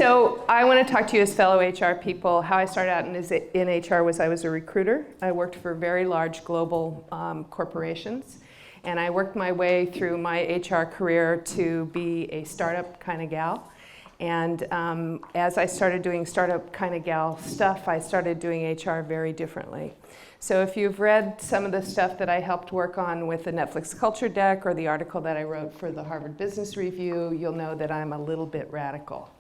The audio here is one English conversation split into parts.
So I want to talk to you as fellow HR people. How I started out in HR was I was a recruiter. I worked for very large global corporations. And I worked my way through my HR career to be a startup kind of gal. And as I started doing startup kind of gal stuff, I started doing HR very differently. So if you've read some of the stuff that I helped work on with the Netflix culture deck or the article that I wrote for the Harvard Business Review, you'll know that I'm a little bit radical.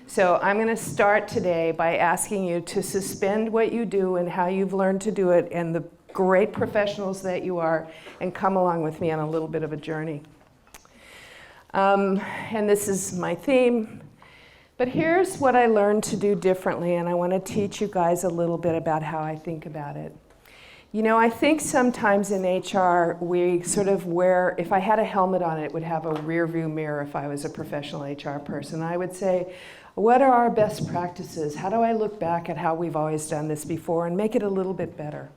So I'm going to start today by asking you to suspend what you do and how you've learned to do it and the great professionals that you are, and come along with me on a little bit of a journey. And this is my theme. But here's what I learned to do differently, and I want to teach you guys a little bit about how I think about it. You know, I think sometimes in HR, we sort of wear, if I had a helmet on, it would have a rear view mirror if I was a professional HR person. I would say, what are our best practices? How do I look back at how we've always done this before and make it a little bit better?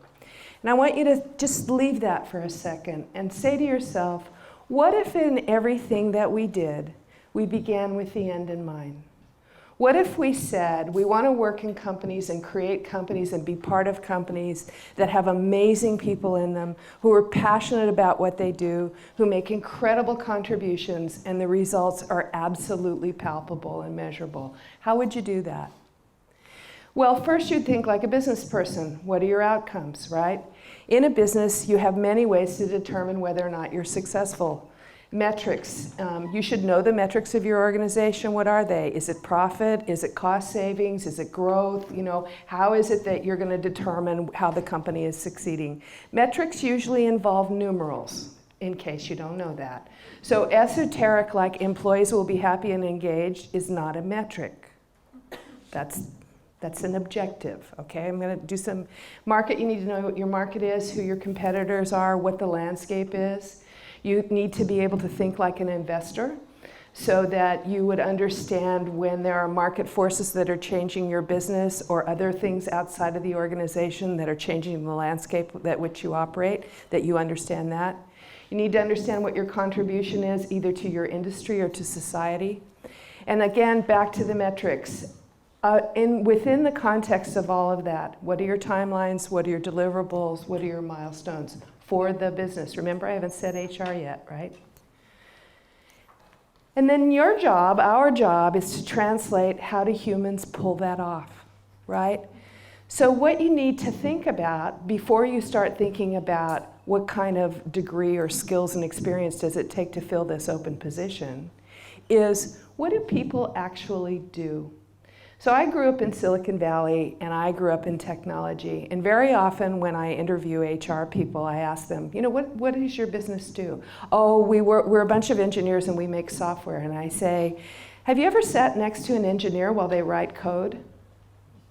And I want you to just leave that for a second and say to yourself, what if in everything that we did, we began with the end in mind? What if we said we want to work in companies and create companies and be part of companies that have amazing people in them, who are passionate about what they do, who make incredible contributions, and the results are absolutely palpable and measurable? How would you do that? Well, first you'd think like a business person. What are your outcomes, right? In a business, you have many ways to determine whether or not you're successful. Metrics. You should know the metrics of your organization. What are they? Is it profit? Is it cost savings? Is it growth? You know, how is it that you're going to determine how the company is succeeding? Metrics usually involve numerals, in case you don't know that. So esoteric, like employees will be happy and engaged, is not a metric. That's an objective, okay? I'm going to do some market. You need to know what your market is, who your competitors are, what the landscape is. You need to be able to think like an investor so that you would understand when there are market forces that are changing your business or other things outside of the organization that are changing the landscape that which you operate, that you understand that. You need to understand what your contribution is, either to your industry or to society. And again, back to the metrics. Within the context of all of that, what are your timelines? What are your deliverables? What are your milestones for the business? Remember, I haven't said HR yet, right? And then your job, our job, is to translate how do humans pull that off, right? So what you need to think about before you start thinking about what kind of degree or skills and experience does it take to fill this open position is, what do people actually do? So I grew up in Silicon Valley, and I grew up in technology. And very often when I interview HR people, I ask them, you know, what does your business do? Oh, we're a bunch of engineers and we make software. And I say, have you ever sat next to an engineer while they write code?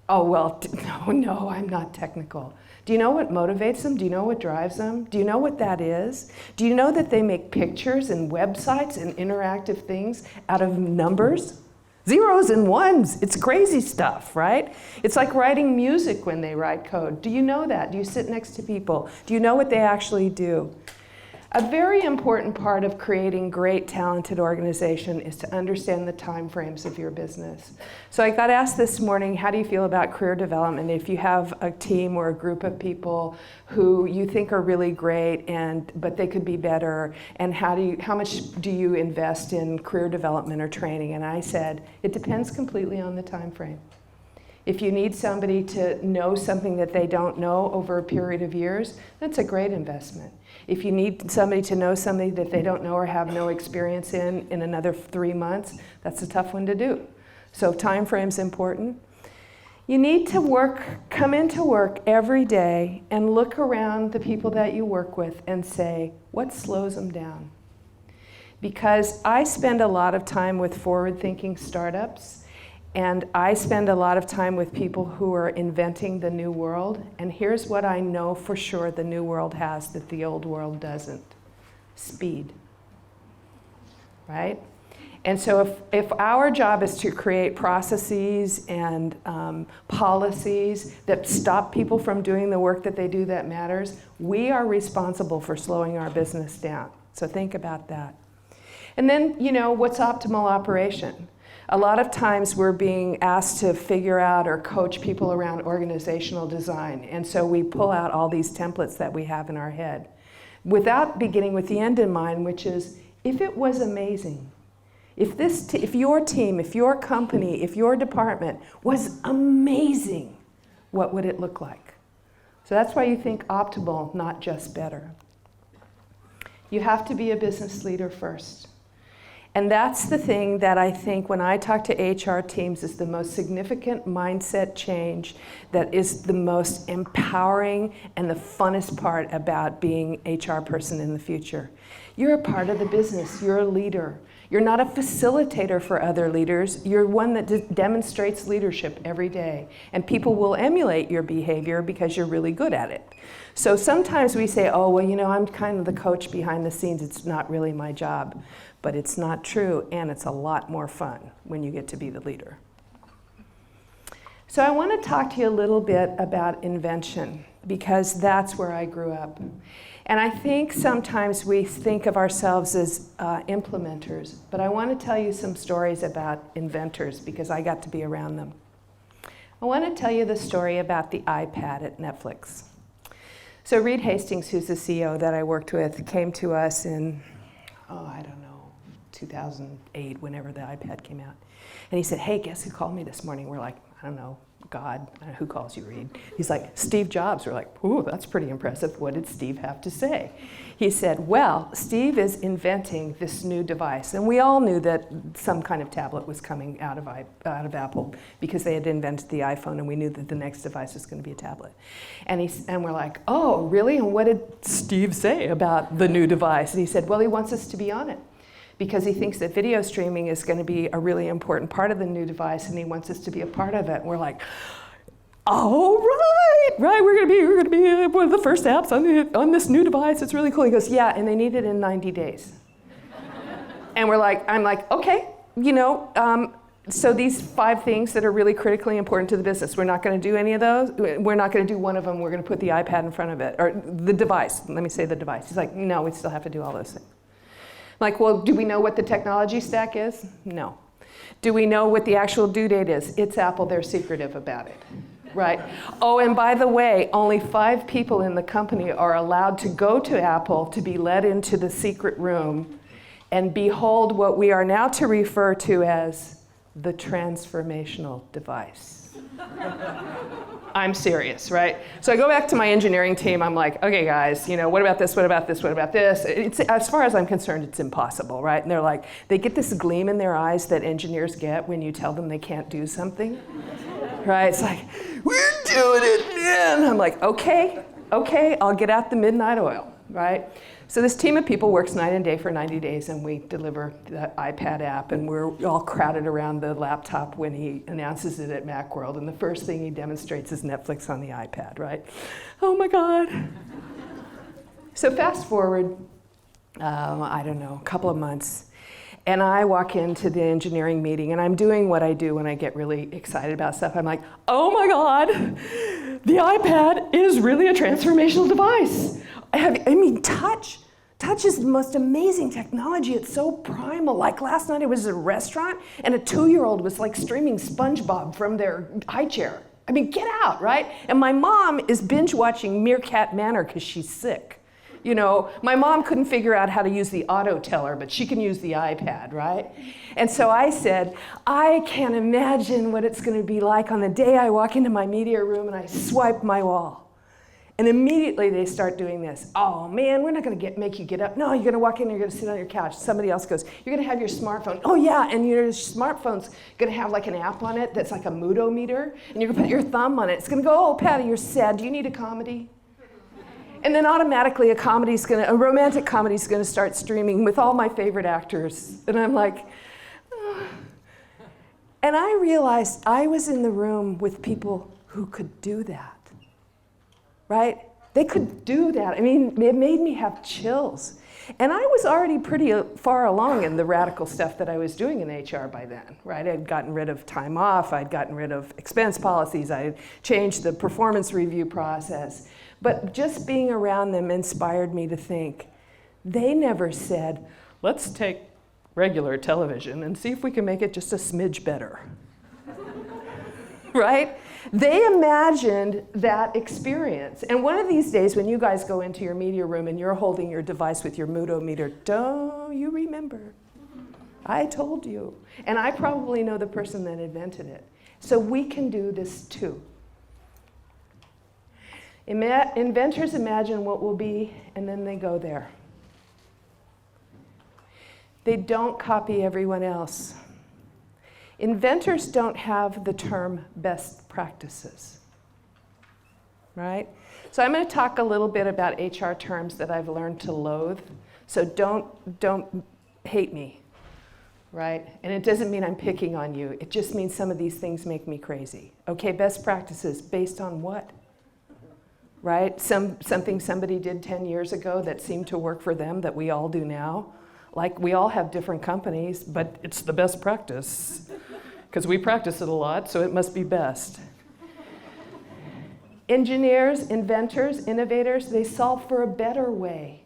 Oh, well, no, I'm not technical. Do you know what motivates them? Do you know what drives them? Do you know what that is? Do you know that they make pictures and websites and interactive things out of numbers? Zeros and ones, it's crazy stuff, right? It's like writing music when they write code. Do you know that? Do you sit next to people? Do you know what they actually do? A very important part of creating great, talented organization is to understand the time frames of your business. So I got asked this morning, how do you feel about career development if you have a team or a group of people who you think are really great but they could be better, and how much do you invest in career development or training? And I said, it depends completely on the time frame. If you need somebody to know something that they don't know over a period of years, that's a great investment. If you need somebody to know something that they don't know or have no experience in another 3 months, that's a tough one to do. So time frame's important. You need to come into work every day and look around the people that you work with and say, what slows them down? Because I spend a lot of time with forward-thinking startups, and I spend a lot of time with people who are inventing the new world. And here's what I know for sure the new world has that the old world doesn't: speed, right? And so if our job is to create processes and policies that stop people from doing the work that they do that matters, we are responsible for slowing our business down. So think about that. And then, you know, what's optimal operation? A lot of times we're being asked to figure out or coach people around organizational design. And so we pull out all these templates that we have in our head without beginning with the end in mind, which is, if it was amazing, if your team, if your company, if your department was amazing, what would it look like? So that's why you think optimal, not just better. You have to be a business leader first. And that's the thing that I think when I talk to HR teams is the most significant mindset change, that is the most empowering and the funnest part about being an HR person in the future. You're a part of the business. You're a leader. You're not a facilitator for other leaders. You're one that demonstrates leadership every day. And people will emulate your behavior because you're really good at it. So sometimes we say, oh, well, I'm kind of the coach behind the scenes. It's not really my job. But it's not true, and it's a lot more fun when you get to be the leader. So I want to talk to you a little bit about invention, because that's where I grew up. And I think sometimes we think of ourselves as implementers, but I want to tell you some stories about inventors, because I got to be around them. I want to tell you the story about the iPad at Netflix. So Reed Hastings, who's the CEO that I worked with, came to us in, 2008, whenever the iPad came out. And he said, hey, guess who called me this morning? We're like, I don't know, God. Who calls you, Reed? He's like, Steve Jobs. We're like, ooh, that's pretty impressive. What did Steve have to say? He said, well, Steve is inventing this new device. And we all knew that some kind of tablet was coming out of Apple, because they had invented the iPhone, and we knew that the next device was going to be a tablet. And we're like, oh, really? And what did Steve say about the new device? And he said, well, he wants us to be on it, because he thinks that video streaming is going to be a really important part of the new device, and he wants us to be a part of it. And we're like, oh, right, we're going to be one of the first apps on this new device. It's really cool. He goes, yeah, and they need it in 90 days. And I'm like, okay, so these 5 things that are really critically important to the business, we're not going to do any of those. We're not going to do one of them. We're going to put the iPad in front of it, or the device. Let me say the device. He's like, no, we still have to do all those things. Like, well, do we know what the technology stack is? No. Do we know what the actual due date is? It's Apple, they're secretive about it, right? Oh, and by the way, only 5 people in the company are allowed to go to Apple to be led into the secret room and behold what we are now to refer to as the transformational device. I'm serious, right? So I go back to my engineering team. I'm like, okay, guys, what about this? What about this? What about this? It's, as far as I'm concerned, it's impossible, right? And they're like, they get this gleam in their eyes that engineers get when you tell them they can't do something, right? It's like, we're doing it, man. I'm like, okay, I'll get out the midnight oil, right? So this team of people works night and day for 90 days, and we deliver the iPad app, and we're all crowded around the laptop when he announces it at Macworld, and the first thing he demonstrates is Netflix on the iPad, right? Oh my God. So fast forward, I don't know, a couple of months, and I walk into the engineering meeting, and I'm doing what I do when I get really excited about stuff. I'm like, oh my God, the iPad is really a transformational device. Touch is the most amazing technology. It's so primal. Like last night I was at a restaurant and a 2-year-old was like streaming SpongeBob from their high chair. Get out, right? And my mom is binge watching Meerkat Manor because she's sick. My mom couldn't figure out how to use the auto teller, but she can use the iPad, right? And so I said, I can't imagine what it's going to be like on the day I walk into my media room and I swipe my wall. And immediately they start doing this. Oh man, we're not going to make you get up. No, you're going to walk in and you're going to sit on your couch. Somebody else goes, you're going to have your smartphone. Oh yeah, and your smartphone's going to have like an app on it that's like a moodometer. And you're going to put your thumb on it. It's going to go, oh Patty, you're sad. Do you need a comedy? And then automatically a romantic comedy's going to start streaming with all my favorite actors. And I'm like, oh. And I realized I was in the room with people who could do that. Right? They could do that. It made me have chills. And I was already pretty far along in the radical stuff that I was doing in HR by then, right? I'd gotten rid of time off, I'd gotten rid of expense policies, I had changed the performance review process. But just being around them inspired me to think, they never said, let's take regular television and see if we can make it just a smidge better. Right? They imagined that experience. And one of these days when you guys go into your media room and you're holding your device with your moodometer, don't you remember? I told you. And I probably know the person that invented it. So we can do this too. Inventors imagine what will be, and then they go there. They don't copy everyone else. Inventors don't have the term best practices, right? So I'm going to talk a little bit about HR terms that I've learned to loathe. So don't hate me, right? And it doesn't mean I'm picking on you. It just means some of these things make me crazy. Okay, best practices based on what? Right? Something somebody did 10 years ago that seemed to work for them that we all do now. Like, we all have different companies, but it's the best practice because we practice it a lot, so it must be best. Engineers, inventors, innovators, they solve for a better way,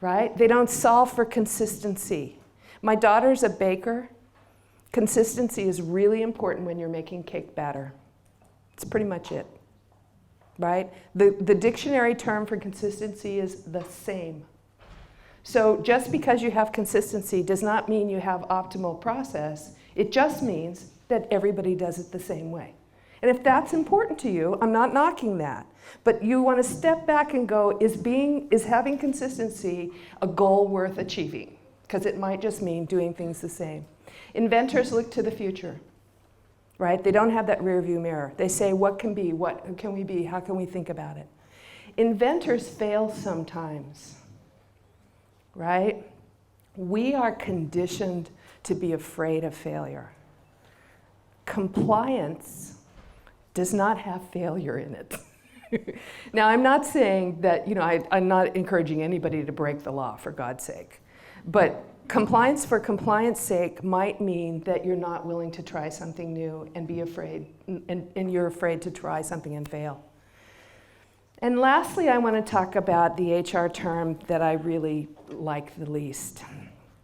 right? They don't solve for consistency. My daughter's a baker. Consistency is really important when you're making cake batter. It's pretty much it. Right? The dictionary term for consistency is the same. So just because you have consistency does not mean you have optimal process. It just means that everybody does it the same way. And if that's important to you, I'm not knocking that. But you want to step back and go, is having consistency a goal worth achieving? Because it might just mean doing things the same. Inventors look to the future. Right? They don't have that rear view mirror. They say, what can be? What can we be? How can we think about it? Inventors fail sometimes, right? We are conditioned to be afraid of failure. Compliance does not have failure in it. Now, I'm not saying that, I'm not encouraging anybody to break the law, for God's sake. But compliance for compliance sake might mean that you're not willing to try something new and be afraid, and you're afraid to try something and fail. And lastly, I want to talk about the HR term that I really like the least.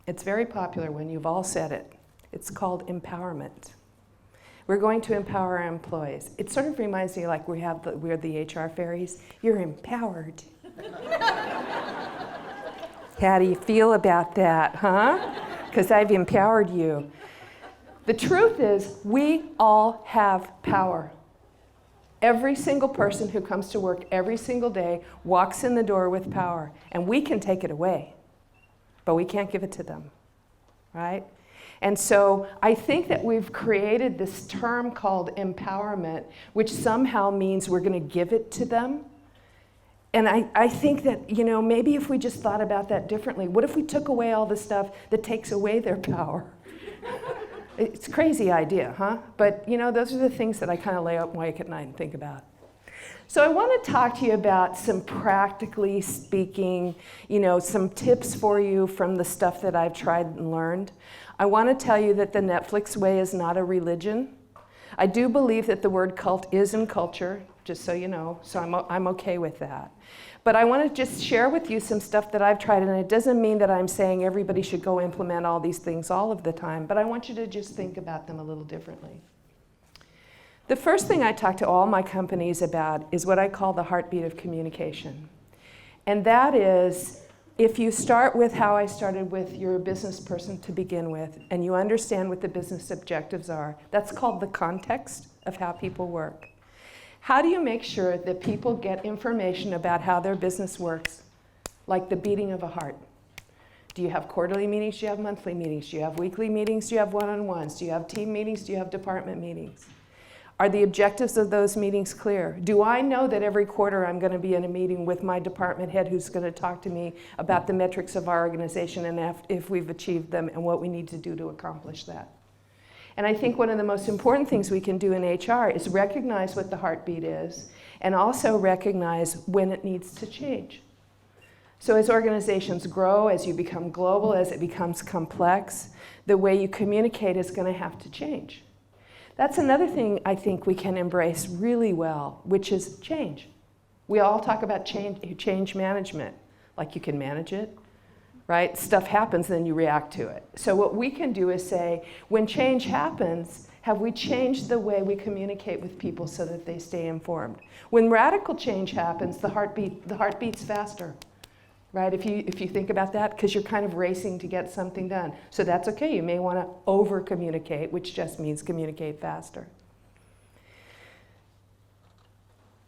It's very popular when you've all said it. It's called empowerment. We're going to empower our employees. It sort of reminds me like we're the HR fairies. You're empowered. How do you feel about that, huh? Because I've empowered you. The truth is, we all have power. Every single person who comes to work every single day walks in the door with power, and we can take it away, but we can't give it to them, right? And so I think that we've created this term called empowerment, which somehow means we're going to give it to them. And I think that, maybe if we just thought about that differently, what if we took away all the stuff that takes away their power? It's a crazy idea, huh? But, those are the things that I kind of lay awake at night and think about. So I want to talk to you about some practically speaking, some tips for you from the stuff that I've tried and learned. I want to tell you that the Netflix way is not a religion. I do believe that the word cult is in culture, just so you know, so I'm okay with that. But I want to just share with you some stuff that I've tried, and it doesn't mean that I'm saying everybody should go implement all these things all of the time, but I want you to just think about them a little differently. The first thing I talk to all my companies about is what I call the heartbeat of communication. And that is, if you start with how I started with, you're a business person to begin with, and you understand what the business objectives are, that's called the context of how people work. How do you make sure that people get information about how their business works, like the beating of a heart? Do you have quarterly meetings? Do you have monthly meetings? Do you have weekly meetings? Do you have one-on-ones? Do you have team meetings? Do you have department meetings? Are the objectives of those meetings clear? Do I know that every quarter I'm going to be in a meeting with my department head who's going to talk to me about the metrics of our organization and if we've achieved them and what we need to do to accomplish that? And I think one of the most important things we can do in HR is recognize what the heartbeat is and also recognize when it needs to change. So as organizations grow, as you become global, as it becomes complex, the way you communicate is going to have to change. That's another thing I think we can embrace really well, which is change. We all talk about change management, like you can manage it, right? Stuff happens, then you react to it. So what we can do is say, when change happens, have we changed the way we communicate with people so that they stay informed? When radical change happens, the heart beats faster, right? If you think about that, because you're kind of racing to get something done. So that's okay. You may want to over-communicate, which just means communicate faster.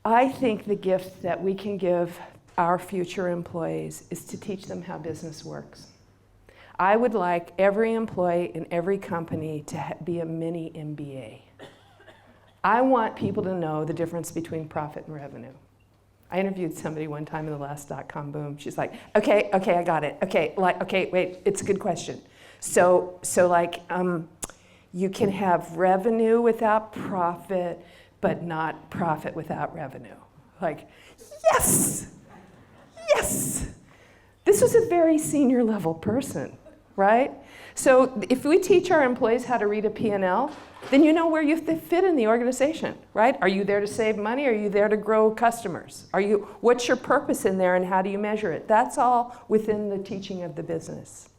I think the gift that we can give our future employees is to teach them how business works. I would like every employee in every company to be a mini MBA. I want people to know the difference between profit and revenue. I interviewed somebody one time in the last dot-com boom. She's like, okay, I got it. Okay, wait, it's a good question. So you can have revenue without profit, but not profit without revenue. Like, yes! This was a very senior level person, right? So if we teach our employees how to read a P&L, then you know where you fit in the organization, right? Are you there to save money? Are you there to grow customers? What's your purpose in there and how do you measure it? That's all within the teaching of the business.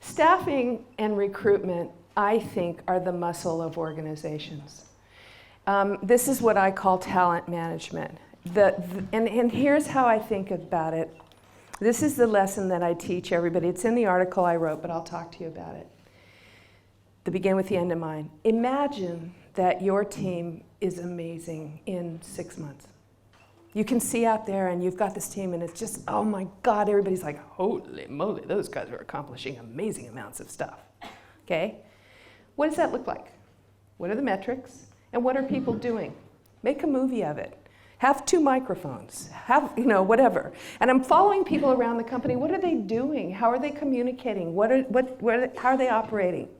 Staffing and recruitment, I think, are the muscle of organizations. This is what I call talent management. And here's how I think about it. This is the lesson that I teach everybody. It's in the article I wrote, but I'll talk to you about it. The begin with the end in mind. Imagine that your team is amazing in 6 months. You can see out there and you've got this team and it's just, oh my God, everybody's like, holy moly, those guys are accomplishing amazing amounts of stuff. Okay? What does that look like? What are the metrics? And what are people doing? Make a movie of it. Have 2 microphones, whatever. And I'm following people around the company. What are they doing? How are they communicating? How are they operating?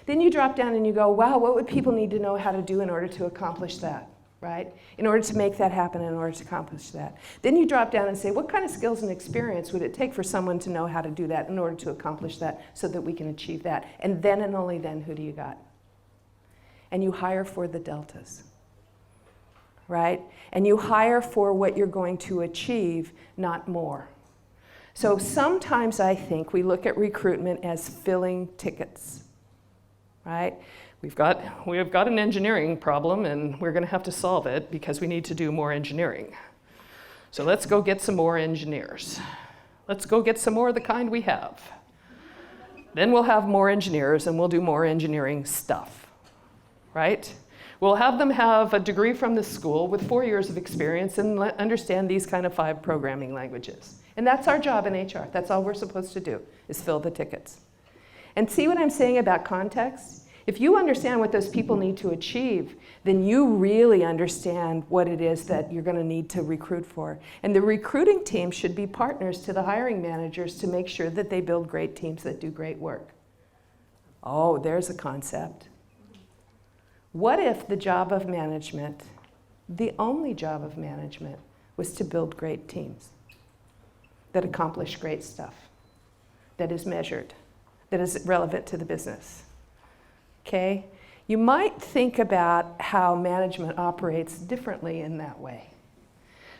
Then you drop down and you go, wow, what would people need to know how to do in order to accomplish that, right? In order to make that happen, in order to accomplish that. Then you drop down and say, what kind of skills and experience would it take for someone to know how to do that in order to accomplish that so that we can achieve that? And then and only then, who do you got? And you hire for the deltas. Right? And you hire for what you're going to achieve, not more. So sometimes I think we look at recruitment as filling tickets, right? We've got an engineering problem and we're going to have to solve it because we need to do more engineering. So let's go get some more engineers. Let's go get some more of the kind we have. Then we'll have more engineers and we'll do more engineering stuff, right? We'll have them have a degree from the school with 4 years of experience and understand these kind of 5 programming languages. And that's our job in HR. That's all we're supposed to do, is fill the tickets. And see what I'm saying about context? If you understand what those people need to achieve, then you really understand what it is that you're going to need to recruit for. And the recruiting team should be partners to the hiring managers to make sure that they build great teams that do great work. Oh, there's a concept. What if the job of management, the only job of management, was to build great teams that accomplish great stuff, that is measured, that is relevant to the business? Okay? You might think about how management operates differently in that way.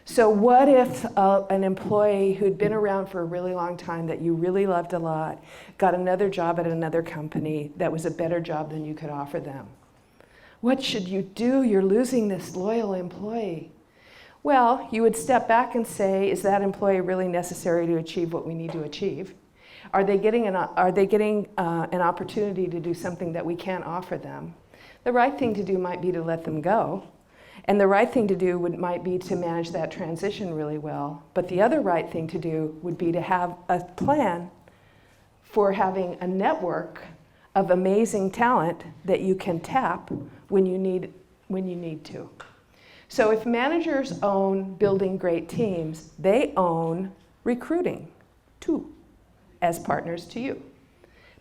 So what if an employee who'd been around for a really long time that you really loved a lot got another job at another company that was a better job than you could offer them? What should you do? You're losing this loyal employee. Well, you would step back and say, is that employee really necessary to achieve what we need to achieve? Are they getting an opportunity to do something that we can't offer them? The right thing to do might be to let them go. And the right thing to do might be to manage that transition really well. But the other right thing to do would be to have a plan for having a network of amazing talent that you can tap when you need to. So if managers own building great teams, they own recruiting too, as partners to you.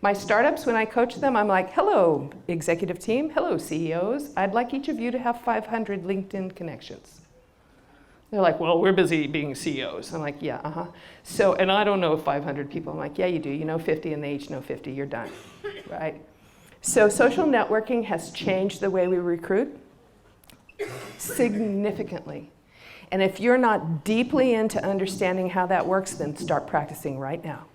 My startups, when I coach them, I'm like, hello, executive team, hello, CEOs. I'd like each of you to have 500 LinkedIn connections. They're like, well, we're busy being CEOs. I'm like, yeah, So, and I don't know 500 people. I'm like, yeah, you do. You know 50 and they each know 50. You're done, right? So social networking has changed the way we recruit significantly. And if you're not deeply into understanding how that works, then start practicing right now.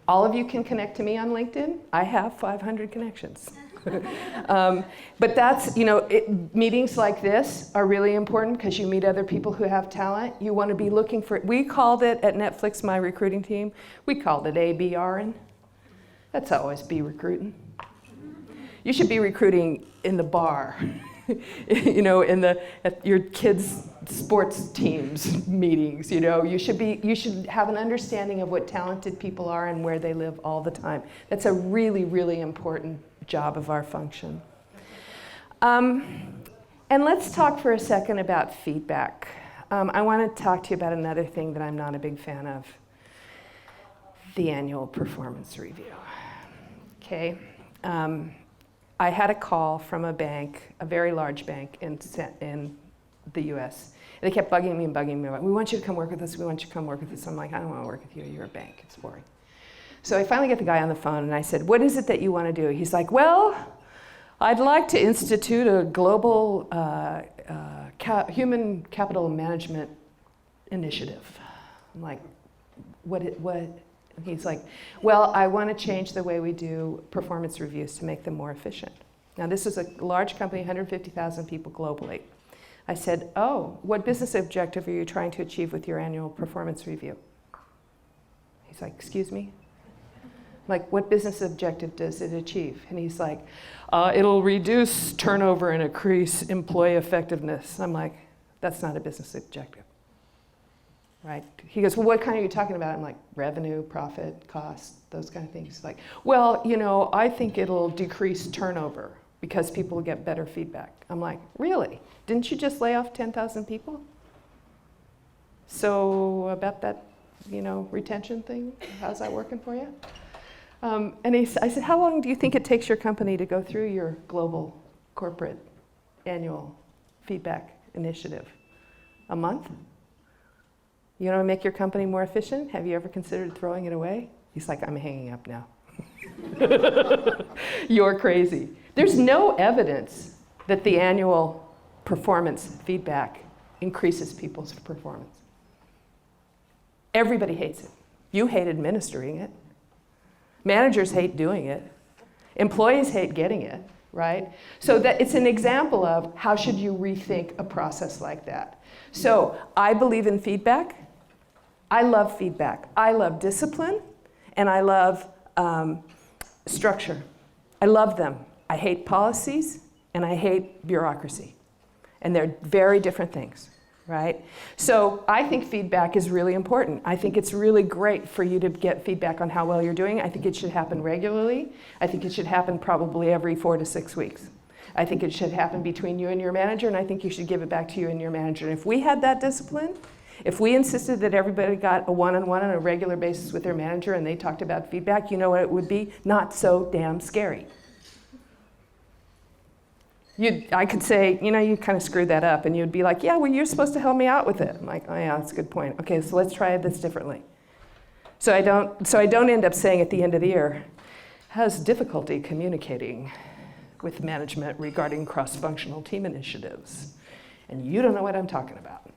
All of you can connect to me on LinkedIn. I have 500 connections. But that's, meetings like this are really important because you meet other people who have talent. You want to be looking for, we called it at Netflix, my recruiting team, we called it ABRing. That's always be recruiting. You should be recruiting in the bar, at your kids' sports teams meetings. You should have an understanding of what talented people are and where they live all the time. That's a really, really important job of our function. And let's talk for a second about feedback. I want to talk to you about another thing that I'm not a big fan of, the annual performance review. Okay. I had a call from a bank, a very large bank in the US. And they kept bugging me. We want you to come work with us. We want you to come work with us. I'm like, I don't want to work with you. You're a bank. It's boring. So I finally get the guy on the phone, and I said, what is it that you want to do? He's like, well, I'd like to institute a global human capital management initiative. I'm like, what? He's like, well, I want to change the way we do performance reviews to make them more efficient. Now, this is a large company, 150,000 people globally. I said, oh, what business objective are you trying to achieve with your annual performance review? He's like, excuse me? Like, what business objective does it achieve? And he's like, it'll reduce turnover and increase employee effectiveness. I'm like, that's not a business objective. Right? He goes, well, what kind are you talking about? I'm like, revenue, profit, cost, those kind of things. He's like, well, I think it'll decrease turnover because people will get better feedback. I'm like, really? Didn't you just lay off 10,000 people? So about that, retention thing, how's that working for you? And I said, how long do you think it takes your company to go through your global corporate annual feedback initiative? A month? You want to make your company more efficient? Have you ever considered throwing it away? He's like, I'm hanging up now. You're crazy. There's no evidence that the annual performance feedback increases people's performance. Everybody hates it. You hate administering it. Managers hate doing it. Employees hate getting it, right? So that it's an example of how should you rethink a process like that. So I believe in feedback. I love feedback. I love discipline, and I love structure. I love them. I hate policies, and I hate bureaucracy. And they're very different things, right? So I think feedback is really important. I think it's really great for you to get feedback on how well you're doing. I think it should happen regularly. I think it should happen probably every 4 to 6 weeks. I think it should happen between you and your manager, and I think you should give it back to you and your manager. And if we had that discipline, if we insisted that everybody got a one-on-one on a regular basis with their manager and they talked about feedback, you know what it would be? Not so damn scary. I could say, you kind of screwed that up, and you'd be like, yeah, well, you're supposed to help me out with it. I'm like, oh yeah, that's a good point. Okay, so let's try this differently. So I don't end up saying at the end of the year, has difficulty communicating with management regarding cross-functional team initiatives. And you don't know what I'm talking about.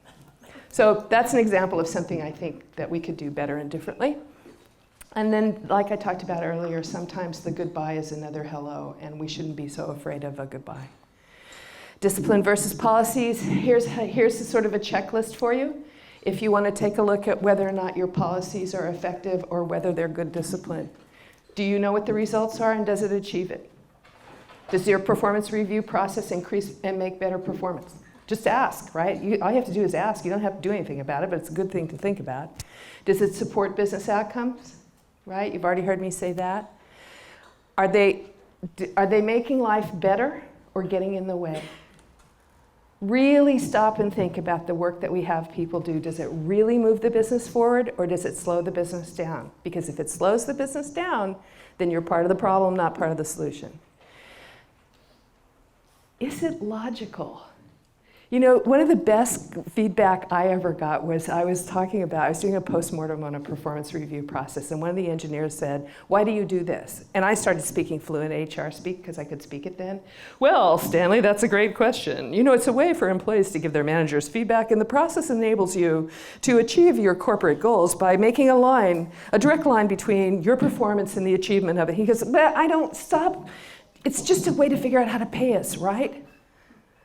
So that's an example of something I think that we could do better and differently. And then, like I talked about earlier, sometimes the goodbye is another hello, and we shouldn't be so afraid of a goodbye. Discipline versus policies. Here's a sort of a checklist for you. If you want to take a look at whether or not your policies are effective or whether they're good discipline. Do you know what the results are, and does it achieve it? Does your performance review process increase and make better performance? Just ask, right? All you have to do is ask. You don't have to do anything about it, but it's a good thing to think about. Does it support business outcomes? Right? You've already heard me say that. Are they making life better or getting in the way? Really stop and think about the work that we have people do. Does it really move the business forward, or does it slow the business down? Because if it slows the business down, then you're part of the problem, not part of the solution. Is it logical? You know, one of the best feedback I ever got was I was doing a postmortem on a performance review process, and one of the engineers said, "Why do you do this?" And I started speaking fluent HR speak because I could speak it then. "Well, Stanley, that's a great question. You know, it's a way for employees to give their managers feedback, and the process enables you to achieve your corporate goals by making a direct line between your performance and the achievement of it." He goes, "But I don't stop. It's just a way to figure out how to pay us, right?"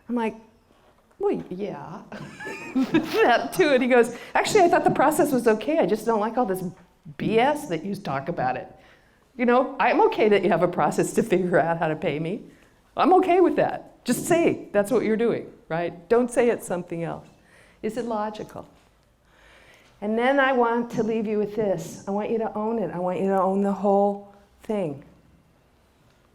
I'm like, "Well, yeah, that too." And he goes, "Actually, I thought the process was okay. I just don't like all this BS that you talk about it. You know, I'm okay that you have a process to figure out how to pay me. I'm okay with that. Just say that's what you're doing, right? Don't say it's something else. Is it logical?" And then I want to leave you with this. I want you to own it. I want you to own the whole thing.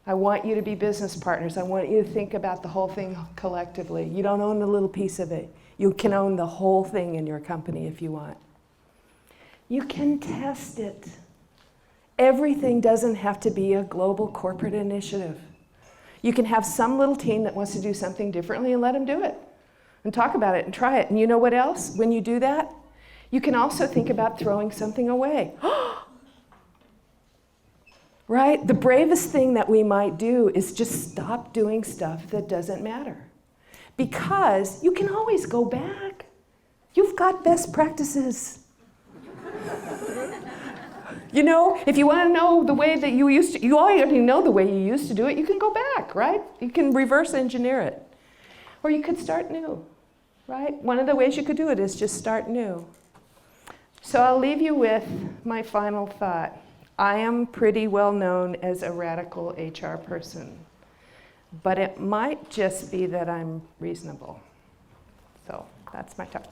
I want you to be business partners. I want you to think about the whole thing collectively. You don't own a little piece of it. You can own the whole thing in your company if you want. You can test it. Everything doesn't have to be a global corporate initiative. You can have some little team that wants to do something differently and let them do it. And talk about it and try it. And you know what else? When you do that, you can also think about throwing something away. Right? The bravest thing that we might do is just stop doing stuff that doesn't matter. Because you can always go back. You've got best practices. You know, if you want to know the way that you used to, you already know the way you used to do it, you can go back, right? You can reverse engineer it. Or you could start new, right? One of the ways you could do it is just start new. So I'll leave you with my final thought. I am pretty well known as a radical HR person, but it might just be that I'm reasonable. So that's my talk.